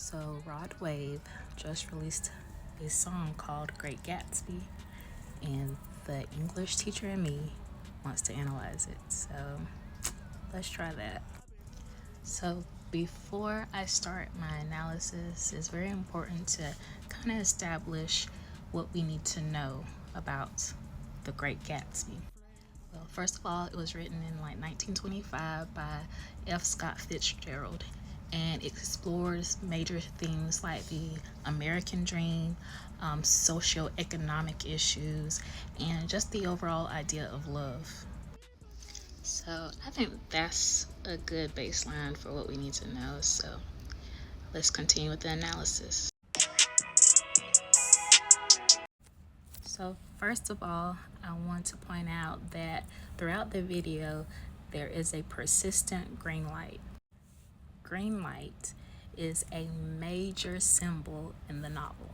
So Rod Wave just released a song called Great Gatsby, and the English teacher in me wants to analyze it. So let's try that. So before I start my analysis, it's very important to kind of establish what we need to know about the Great Gatsby. Well, first of all, it was written in like 1925 by F. Scott Fitzgerald, and it explores major themes like the American dream, socioeconomic issues, and just the overall idea of love. So I think that's a good baseline for what we need to know. So let's continue with the analysis. So first of all, I want to point out that throughout the video, there is a persistent green light. Green light is a major symbol in the novel.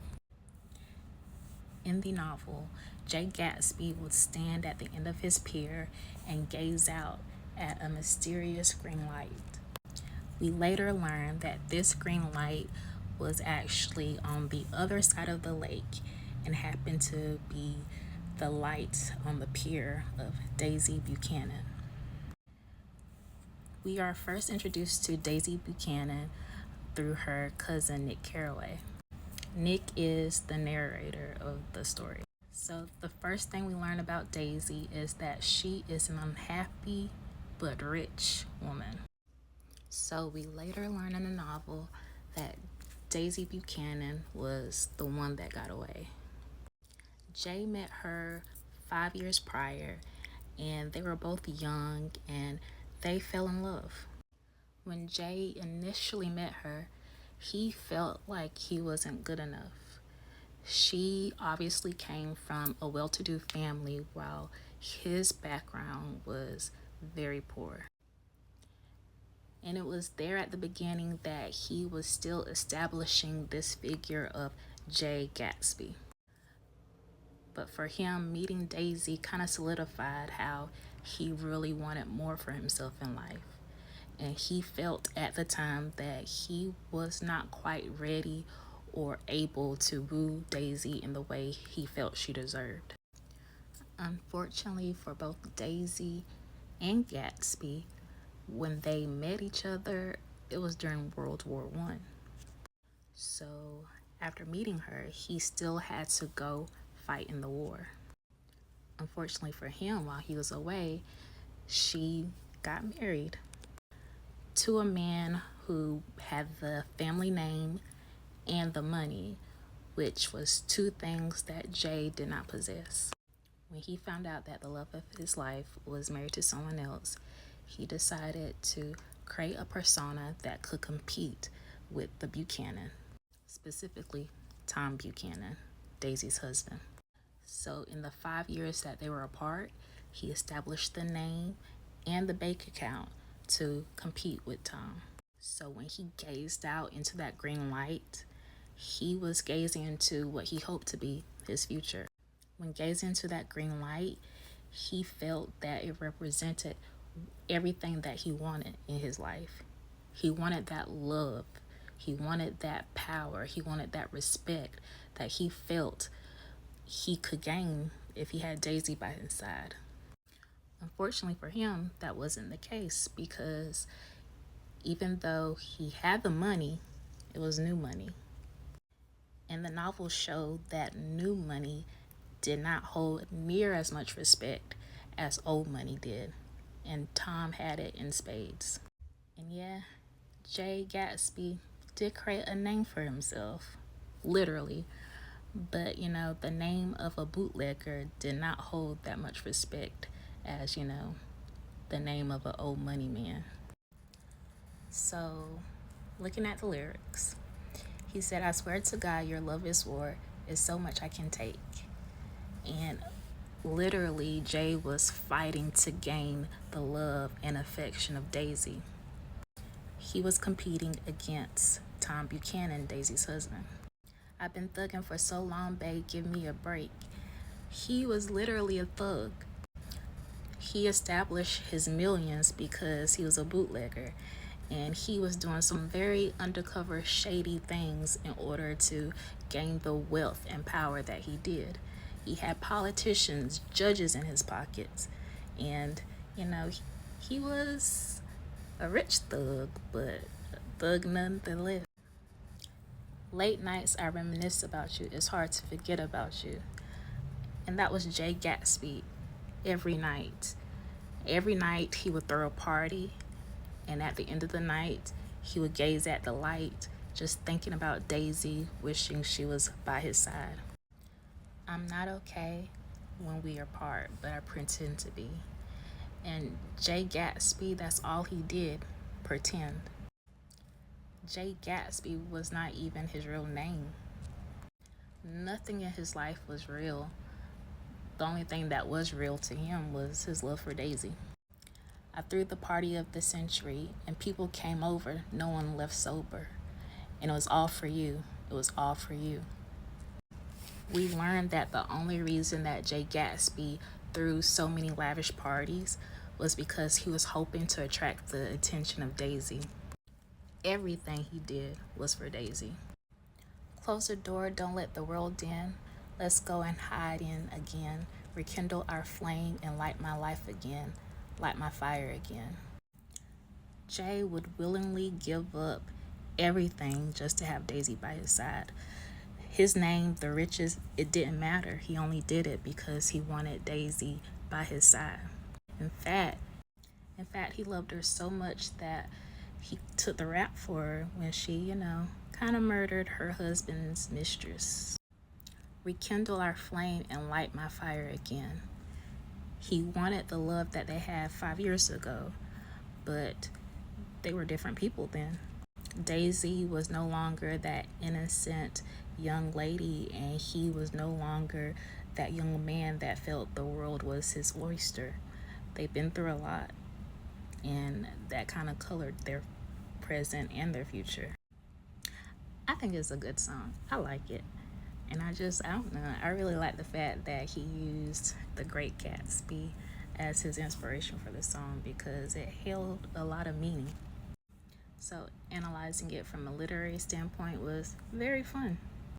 In the novel, Jay Gatsby would stand at the end of his pier and gaze out at a mysterious green light. We later learned that this green light was actually on the other side of the lake and happened to be the light on the pier of Daisy Buchanan. We are first introduced to Daisy Buchanan through her cousin Nick Carraway. Nick is the narrator of the story. So the first thing we learn about Daisy is that she is an unhappy but rich woman. So we later learn in the novel that Daisy Buchanan was the one that got away. Jay met her 5 years prior, and they were both young and they fell in love. When Jay initially met her, he felt like he wasn't good enough. She obviously came from a well-to-do family while his background was very poor. And it was there at the beginning that he was still establishing this figure of Jay Gatsby. But for him, meeting Daisy kind of solidified how he really wanted more for himself in life. And he felt at the time that he was not quite ready or able to woo Daisy in the way he felt she deserved. Unfortunately for both Daisy and Gatsby, when they met each other, it was during World War I. So after meeting her, he still had to go fight in the war. Unfortunately for him, while he was away, she got married to a man who had the family name and the money, which was two things that Jay did not possess. When he found out that the love of his life was married to someone else, he decided to create a persona that could compete with the Buchanan, specifically Tom Buchanan, Daisy's husband. So in the 5 years that they were apart, he established the name and the bank account to compete with Tom. So when he gazed out into that green light, he was gazing into what he hoped to be his future. When gazing into that green light, he felt that it represented everything that he wanted in his life. He wanted that love. He wanted that power. He wanted that respect that he felt he could gain if he had Daisy by his side. Unfortunately for him, that wasn't the case, because even though he had the money, it was new money. And the novel showed that new money did not hold near as much respect as old money did. And Tom had it in spades. And yeah, Jay Gatsby did create a name for himself, literally. But, the name of a bootlegger did not hold that much respect as, the name of an old money man. So, looking at the lyrics, he said, "I swear to God, your love is war, is so much I can take." And literally, Jay was fighting to gain the love and affection of Daisy. He was competing against Tom Buchanan, Daisy's husband. "I've been thugging for so long, babe, give me a break." He was literally a thug. He established his millions because he was a bootlegger, and he was doing some very undercover shady things in order to gain the wealth and power that he did. He had politicians, judges in his pockets, and he was a rich thug, but a thug nonetheless. Late nights I reminisce about you. It's hard to forget about you. And that was Jay Gatsby every night. Every night he would throw a party, and at the end of the night, he would gaze at the light, just thinking about Daisy, wishing she was by his side. I'm not okay when we are apart, but I pretend to be. And Jay Gatsby, that's all he did, pretend. Jay Gatsby was not even his real name. Nothing in his life was real. The only thing that was real to him was his love for Daisy. I threw the party of the century, and people came over. No one left sober. And it was all for you. It was all for you. We learned that the only reason that Jay Gatsby threw so many lavish parties was because he was hoping to attract the attention of Daisy. Everything he did was for Daisy. Close the door, don't let the world in. Let's go and hide in again. Rekindle our flame and light my life again. Light my fire again. Jay would willingly give up everything just to have Daisy by his side. His name, the riches, it didn't matter. He only did it because he wanted Daisy by his side. In fact, he loved her so much that he took the rap for her when she, kind of murdered her husband's mistress. Rekindle our flame and light my fire again. He wanted the love that they had 5 years ago, but they were different people then. Daisy was no longer that innocent young lady, and he was no longer that young man that felt the world was his oyster. They've been through a lot, and that kind of colored their present and their future. I think it's a good song. I like it. And I don't know, I really like the fact that he used The Great Gatsby as his inspiration for the song because it held a lot of meaning. So analyzing it from a literary standpoint was very fun.